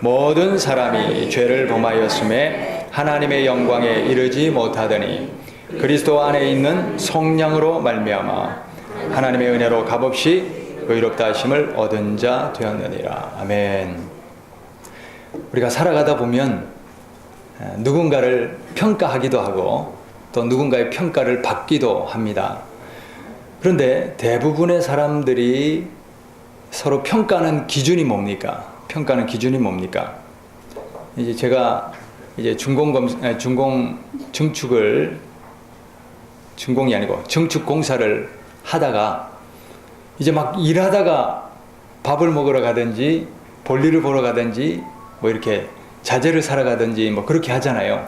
모든 사람이 죄를 범하였음에 하나님의 영광에 이르지 못하더니 그리스도 안에 있는 성령으로 말미암아 하나님의 은혜로 값없이 의롭다 하심을 얻은 자 되었느니라. 아멘. 우리가 살아가다 보면 누군가를 평가하기도 하고 또 누군가의 평가를 받기도 합니다. 그런데 대부분의 사람들이 서로 평가하는 기준이 뭡니까? 평가하는 기준이 뭡니까? 이제 제가 이제 증축 공사를 하다가 이제 막 일하다가 밥을 먹으러 가든지 볼일을 보러 가든지 뭐 이렇게 자재를 사러 가든지 뭐 그렇게 하잖아요.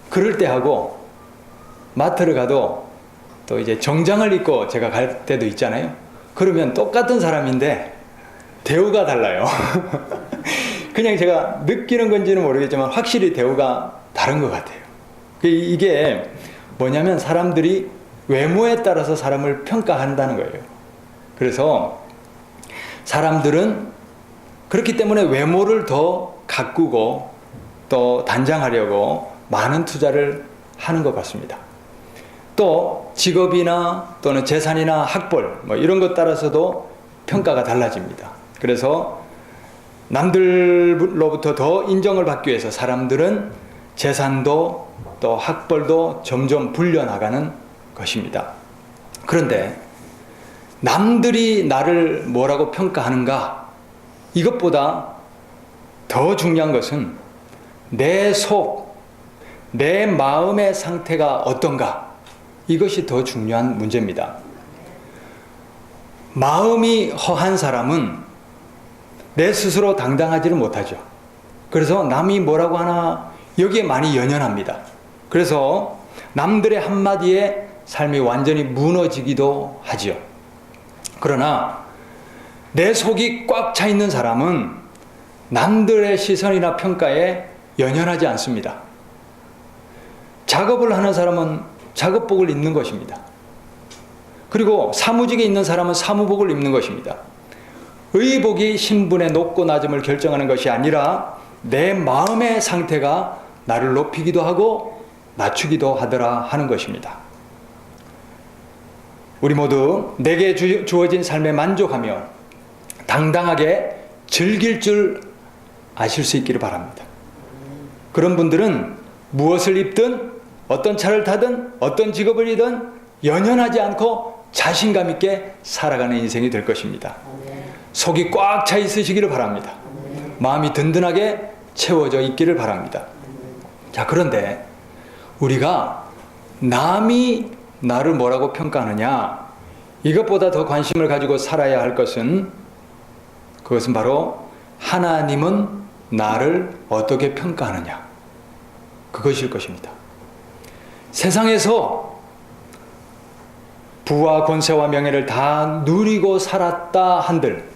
그럴 때 하고 마트를 가도 또 이제 정장을 입고 제가 갈 때도 있잖아요. 그러면 똑같은 사람인데 대우가 달라요. 그냥 제가 느끼는 건지는 모르겠지만 확실히 대우가 다른 것 같아요. 이게 뭐냐면 사람들이 외모에 따라서 사람을 평가한다는 거예요. 그래서 사람들은 그렇기 때문에 외모를 더 가꾸고 또 단장하려고 많은 투자를 하는 것 같습니다. 또 직업이나 또는 재산이나 학벌 뭐 이런 것 따라서도 평가가 달라집니다. 그래서 남들로부터 더 인정을 받기 위해서 사람들은 재산도 또 학벌도 점점 불려나가는 것입니다. 그런데 남들이 나를 뭐라고 평가하는가? 이것보다 더 중요한 것은 내 속, 내 마음의 상태가 어떤가? 이것이 더 중요한 문제입니다. 마음이 허한 사람은 내 스스로 당당하지를 못하죠. 그래서 남이 뭐라고 하나 여기에 많이 연연합니다. 그래서 남들의 한마디에 삶이 완전히 무너지기도 하지요. 그러나 내 속이 꽉 차 있는 사람은 남들의 시선이나 평가에 연연하지 않습니다. 작업을 하는 사람은 작업복을 입는 것입니다. 그리고 사무직에 있는 사람은 사무복을 입는 것입니다. 의복이 신분의 높고 낮음을 결정하는 것이 아니라 내 마음의 상태가 나를 높이기도 하고 낮추기도 하더라 하는 것입니다. 우리 모두 내게 주어진 삶에 만족하며 당당하게 즐길 줄 아실 수 있기를 바랍니다. 그런 분들은 무엇을 입든 어떤 차를 타든 어떤 직업을 이든 연연하지 않고 자신감 있게 살아가는 인생이 될 것입니다. 속이 꽉 차 있으시기를 바랍니다. 마음이 든든하게 채워져 있기를 바랍니다. 자, 그런데 우리가 남이 나를 뭐라고 평가하느냐, 이것보다 더 관심을 가지고 살아야 할 것은 그것은 바로 하나님은 나를 어떻게 평가하느냐, 그것일 것입니다. 세상에서 부와 권세와 명예를 다 누리고 살았다 한들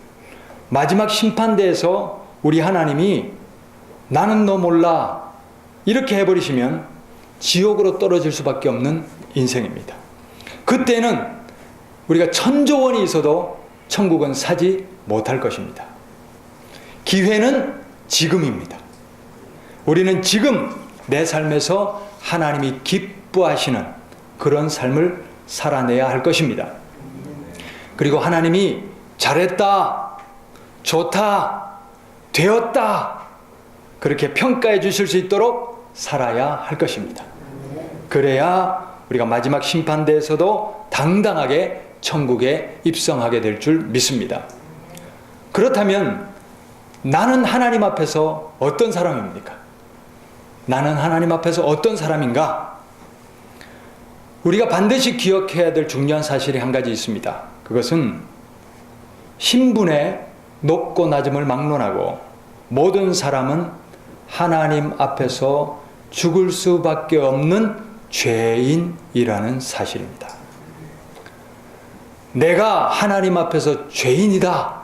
마지막 심판대에서 우리 하나님이 나는 너 몰라 이렇게 해버리시면 지옥으로 떨어질 수밖에 없는 인생입니다. 그때는 우리가 천조 원이 있어도 천국은 사지 못할 것입니다. 기회는 지금입니다. 우리는 지금 내 삶에서 하나님이 기뻐하시는 그런 삶을 살아내야 할 것입니다. 그리고 하나님이 잘했다, 좋다, 되었다 그렇게 평가해 주실 수 있도록 살아야 할 것입니다. 그래야 우리가 마지막 심판대에서도 당당하게 천국에 입성하게 될 줄 믿습니다. 그렇다면 나는 하나님 앞에서 어떤 사람입니까? 나는 하나님 앞에서 어떤 사람인가? 우리가 반드시 기억해야 될 중요한 사실이 한 가지 있습니다. 그것은 신분의 높고 낮음을 막론하고 모든 사람은 하나님 앞에서 죽을 수밖에 없는 죄인이라는 사실입니다. 내가 하나님 앞에서 죄인이다,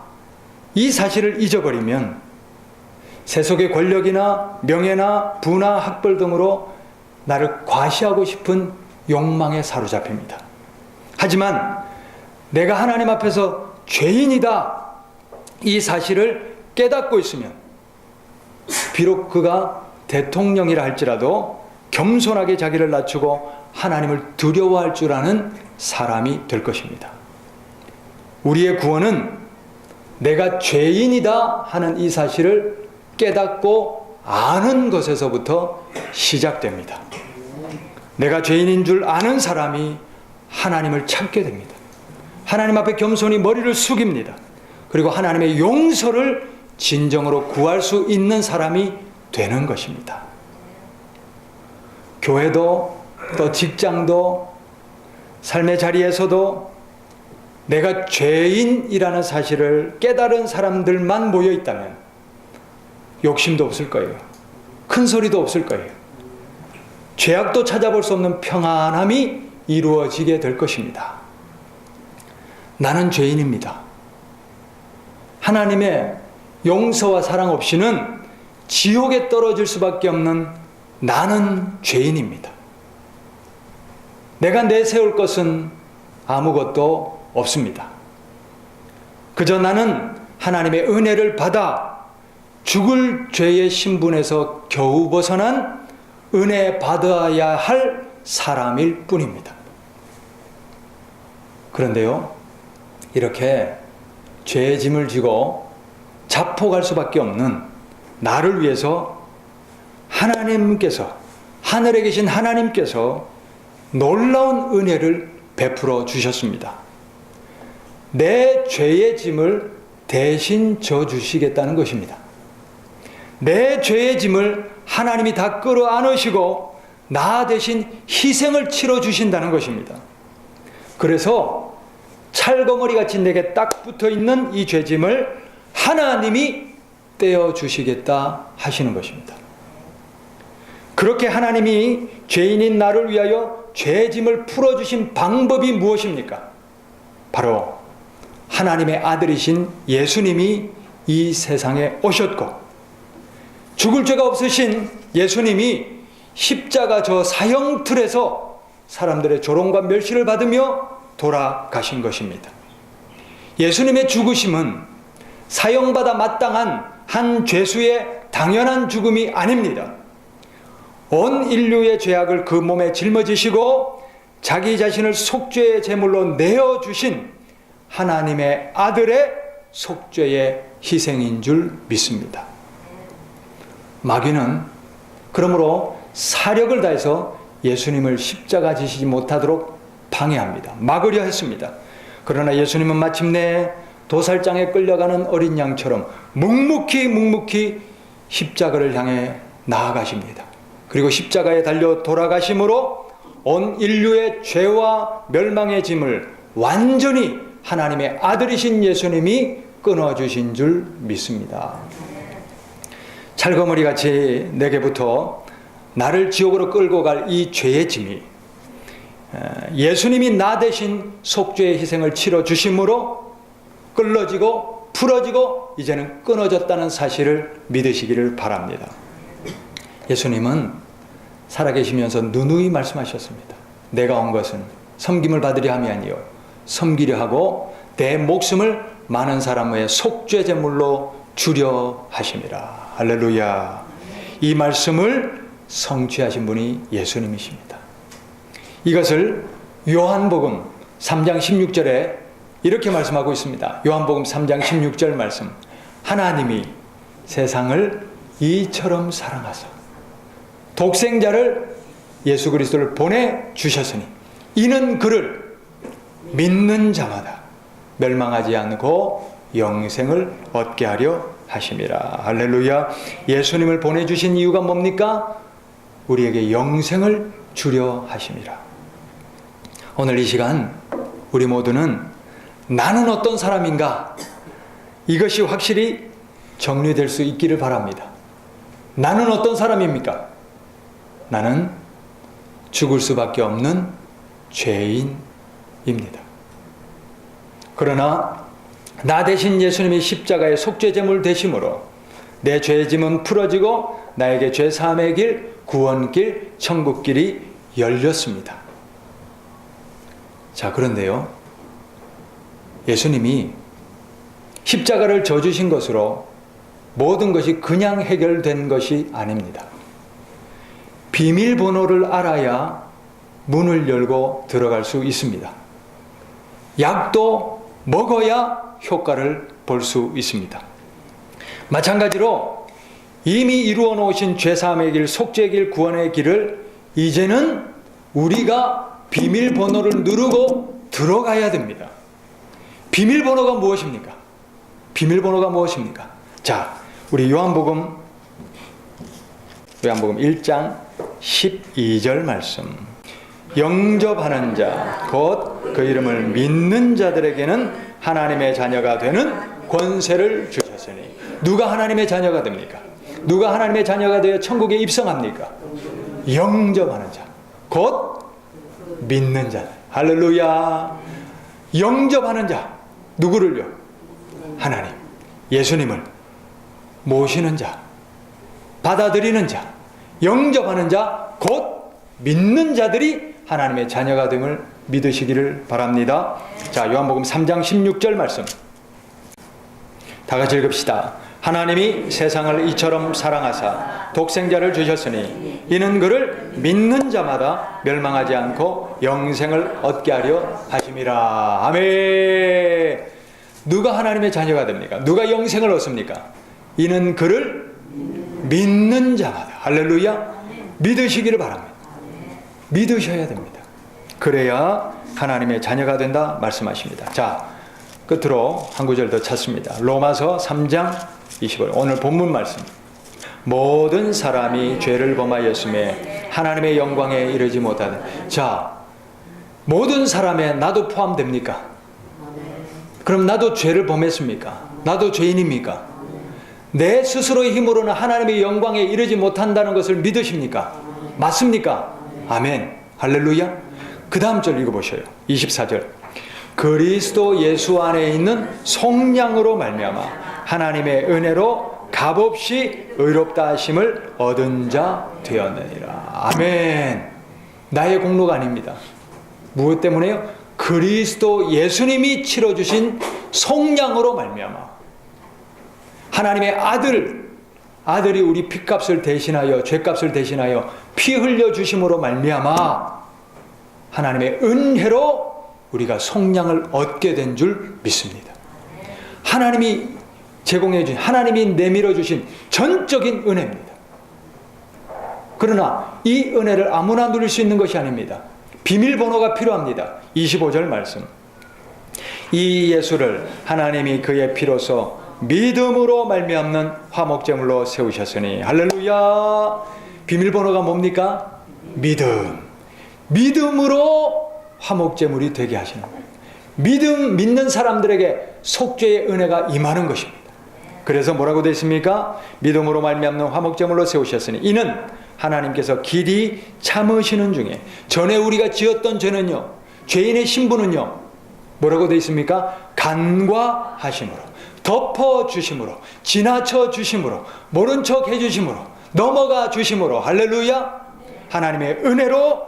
이 사실을 잊어버리면 세속의 권력이나 명예나 부나 학벌 등으로 나를 과시하고 싶은 욕망에 사로잡힙니다. 하지만 내가 하나님 앞에서 죄인이다, 이 사실을 깨닫고 있으면 비록 그가 대통령이라 할지라도 겸손하게 자기를 낮추고 하나님을 두려워할 줄 아는 사람이 될 것입니다. 우리의 구원은 내가 죄인이다 하는 이 사실을 깨닫고 아는 것에서부터 시작됩니다. 내가 죄인인 줄 아는 사람이 하나님을 찾게 됩니다. 하나님 앞에 겸손히 머리를 숙입니다. 그리고 하나님의 용서를 진정으로 구할 수 있는 사람이 되는 것입니다. 교회도 또 직장도 삶의 자리에서도 내가 죄인이라는 사실을 깨달은 사람들만 모여 있다면 욕심도 없을 거예요. 큰 소리도 없을 거예요. 죄악도 찾아볼 수 없는 평안함이 이루어지게 될 것입니다. 나는 죄인입니다. 하나님의 용서와 사랑 없이는 지옥에 떨어질 수밖에 없는 나는 죄인입니다. 내가 내세울 것은 아무것도 없습니다. 그저 나는 하나님의 은혜를 받아 죽을 죄의 신분에서 겨우 벗어난 은혜 받아야 할 사람일 뿐입니다. 그런데요, 이렇게 죄의 짐을 지고 자폭할 수밖에 없는 나를 위해서 하나님께서, 하늘에 계신 하나님께서 놀라운 은혜를 베풀어 주셨습니다. 내 죄의 짐을 대신 져주시겠다는 것입니다. 내 죄의 짐을 하나님이 다 끌어안으시고 나 대신 희생을 치러주신다는 것입니다. 그래서 찰거머리같이 내게 딱 붙어있는 이 죄짐을 하나님이 떼어주시겠다 하시는 것입니다. 그렇게 하나님이 죄인인 나를 위하여 죄짐을 풀어주신 방법이 무엇입니까? 바로 하나님의 아들이신 예수님이 이 세상에 오셨고, 죽을 죄가 없으신 예수님이 십자가 저 사형틀에서 사람들의 조롱과 멸시를 받으며 돌아가신 것입니다. 예수님의 죽으심은 사형받아 마땅한 한 죄수의 당연한 죽음이 아닙니다. 온 인류의 죄악을 그 몸에 짊어지시고 자기 자신을 속죄의 제물로 내어주신 하나님의 아들의 속죄의 희생인 줄 믿습니다. 마귀는 그러므로 사력을 다해서 예수님을 십자가 지시지 못하도록 방해합니다. 막으려 했습니다. 그러나 예수님은 마침내 도살장에 끌려가는 어린 양처럼 묵묵히 십자가를 향해 나아가십니다. 그리고 십자가에 달려 돌아가심으로 온 인류의 죄와 멸망의 짐을 완전히 하나님의 아들이신 예수님이 끊어주신 줄 믿습니다. 찰거머리같이 내게부터 나를 지옥으로 끌고 갈 이 죄의 짐이 예수님이 나 대신 속죄의 희생을 치러주심으로 끌어지고 풀어지고 이제는 끊어졌다는 사실을 믿으시기를 바랍니다. 예수님은 살아계시면서 누누이 말씀하셨습니다. 내가 온 것은 섬김을 받으려 함이 아니요 섬기려 하고 내 목숨을 많은 사람의 속죄 제물로 주려 하심이라. 할렐루야. 이 말씀을 성취하신 분이 예수님이십니다. 이것을 요한복음 3장 16절에 이렇게 말씀하고 있습니다. 요한복음 3장 16절 말씀. 하나님이 세상을 이처럼 사랑하사 독생자를 예수 그리스도를 보내주셨으니 이는 그를 믿는 자마다 멸망하지 않고 영생을 얻게 하려 하심이라. 할렐루야. 예수님을 보내주신 이유가 뭡니까? 우리에게 영생을 주려 하심이라. 오늘 이 시간 우리 모두는 나는 어떤 사람인가? 이것이 확실히 정리될 수 있기를 바랍니다. 나는 어떤 사람입니까? 나는 죽을 수밖에 없는 죄인입니다. 그러나 나 대신 예수님이 십자가의 속죄제물 되심으로 내 죄의 짐은 풀어지고 나에게 죄 사함의 길, 구원길, 천국길이 열렸습니다. 자, 그런데요, 예수님이 십자가를 져주신 것으로 모든 것이 그냥 해결된 것이 아닙니다. 비밀번호를 알아야 문을 열고 들어갈 수 있습니다. 약도 먹어야 효과를 볼 수 있습니다. 마찬가지로 이미 이루어 놓으신 죄사함의 길, 속죄의 길, 구원의 길을 이제는 우리가 비밀번호를 누르고 들어가야 됩니다. 비밀번호가 무엇입니까? 비밀번호가 무엇입니까? 자, 우리 요한복음 1장 12절 말씀. 영접하는 자, 곧 그 이름을 믿는 자들에게는 하나님의 자녀가 되는 권세를 주셨으니. 누가 하나님의 자녀가 됩니까? 누가 하나님의 자녀가 되어 천국에 입성합니까? 영접하는 자, 곧 믿는 자. 할렐루야. 영접하는 자, 누구를요? 하나님, 예수님을 모시는 자, 받아들이는 자, 영접하는 자, 곧 믿는 자들이 하나님의 자녀가 됨을 믿으시기를 바랍니다. 자, 요한복음 3장 16절 말씀 다 같이 읽읍시다. 하나님이 세상을 이처럼 사랑하사 독생자를 주셨으니 이는 그를 믿는 자마다 멸망하지 않고 영생을 얻게 하려 하심이라. 아멘. 누가 하나님의 자녀가 됩니까? 누가 영생을 얻습니까? 이는 그를 믿는 자마다. 할렐루야. 믿으시기를 바랍니다. 믿으셔야 됩니다. 그래야 하나님의 자녀가 된다 말씀하십니다. 자, 끝으로 한 구절 더 찾습니다. 로마서 3장 25절 오늘 본문 말씀. 모든 사람이 죄를 범하였음에 하나님의 영광에 이르지 못하는. 자, 모든 사람에 나도 포함됩니까? 그럼 나도 죄를 범했습니까? 나도 죄인입니까? 내 스스로의 힘으로는 하나님의 영광에 이르지 못한다는 것을 믿으십니까? 맞습니까? 아멘. 할렐루야. 그 다음 절 읽어보셔요. 24절. 그리스도 예수 안에 있는 속량으로 말미암아 하나님의 은혜로 값없이 의롭다 하심을 얻은 자 되었느니라. 아멘. 나의 공로가 아닙니다. 무엇 때문에요? 그리스도 예수님이 치러주신 속량으로 말미암아 하나님의 아들이 우리 핏값을 대신하여 죄값을 대신하여 피 흘려 주심으로 말미암아 하나님의 은혜로 우리가 속량을 얻게 된 줄 믿습니다. 하나님이 제공해 주신, 하나님이 내밀어 주신 전적인 은혜입니다. 그러나 이 은혜를 아무나 누릴 수 있는 것이 아닙니다. 비밀번호가 필요합니다. 25절 말씀. 이 예수를 하나님이 그의 피로서 믿음으로 말미암는 화목제물로 세우셨으니. 할렐루야. 비밀번호가 뭡니까? 믿음으로 화목제물이 되게 하시는 거예요. 믿는 사람들에게 속죄의 은혜가 임하는 것입니다. 그래서 뭐라고 되어 있습니까? 믿음으로 말미암는 화목제물로 세우셨으니 이는 하나님께서 길이 참으시는 중에 전에 우리가 지었던 죄는요, 죄인의 신분은요, 뭐라고 되어 있습니까? 간과하심으로, 덮어주심으로, 지나쳐 주심으로, 모른 척 해주심으로, 넘어가 주심으로. 할렐루야. 하나님의 은혜로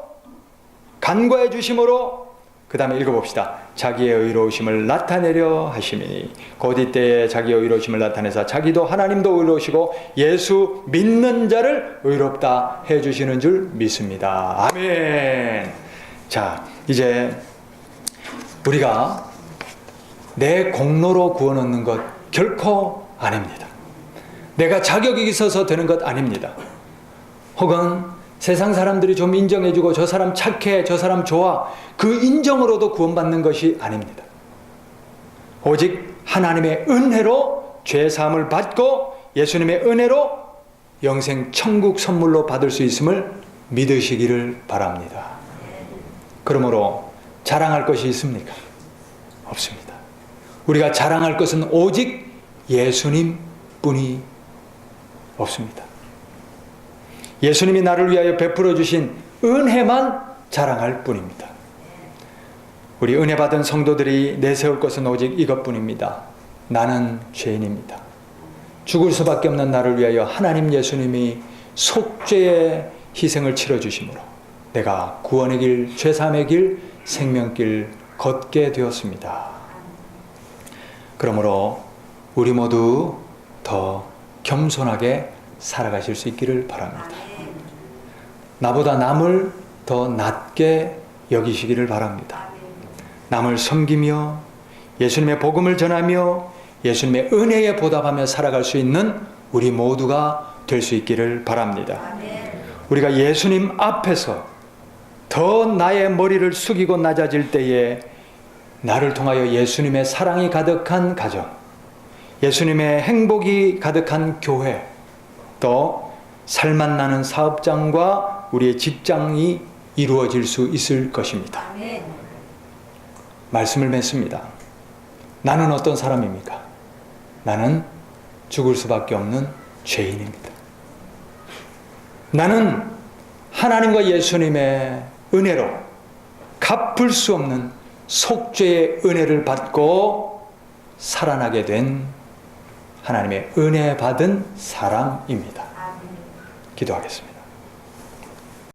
간과해 주심으로. 그 다음에 읽어봅시다. 자기의 의로우심을 나타내려 하심이니 곧 이때에 자기의 의로우심을 나타내사 자기도 하나님도 의로우시고 예수 믿는 자를 의롭다 해주시는 줄 믿습니다. 아멘. 자, 이제 우리가 내 공로로 구원 얻는 것 결코 아닙니다. 내가 자격이 있어서 되는 것 아닙니다. 혹은 세상 사람들이 좀 인정해주고 저 사람 착해, 저 사람 좋아, 그 인정으로도 구원받는 것이 아닙니다. 오직 하나님의 은혜로 죄사함을 받고 예수님의 은혜로 영생 천국 선물로 받을 수 있음을 믿으시기를 바랍니다. 그러므로 자랑할 것이 있습니까? 없습니다. 우리가 자랑할 것은 오직 예수님뿐이 없습니다. 예수님이 나를 위하여 베풀어 주신 은혜만 자랑할 뿐입니다. 우리 은혜 받은 성도들이 내세울 것은 오직 이것뿐입니다. 나는 죄인입니다. 죽을 수밖에 없는 나를 위하여 하나님 예수님이 속죄의 희생을 치러 주심으로 내가 구원의 길, 죄사함의 길, 생명길 걷게 되었습니다. 그러므로 우리 모두 더 겸손하게 살아가실 수 있기를 바랍니다. 나보다 남을 더 낮게 여기시기를 바랍니다. 남을 섬기며 예수님의 복음을 전하며 예수님의 은혜에 보답하며 살아갈 수 있는 우리 모두가 될 수 있기를 바랍니다. 우리가 예수님 앞에서 더 나의 머리를 숙이고 낮아질 때에 나를 통하여 예수님의 사랑이 가득한 가정, 예수님의 행복이 가득한 교회, 또 살맛 나는 사업장과 우리의 직장이 이루어질 수 있을 것입니다. 말씀을 맺습니다. 나는 어떤 사람입니까? 나는 죽을 수밖에 없는 죄인입니다. 나는 하나님과 예수님의 은혜로 갚을 수 없는 속죄의 은혜를 받고 살아나게 된 하나님의 은혜 받은 사람입니다. 기도하겠습니다.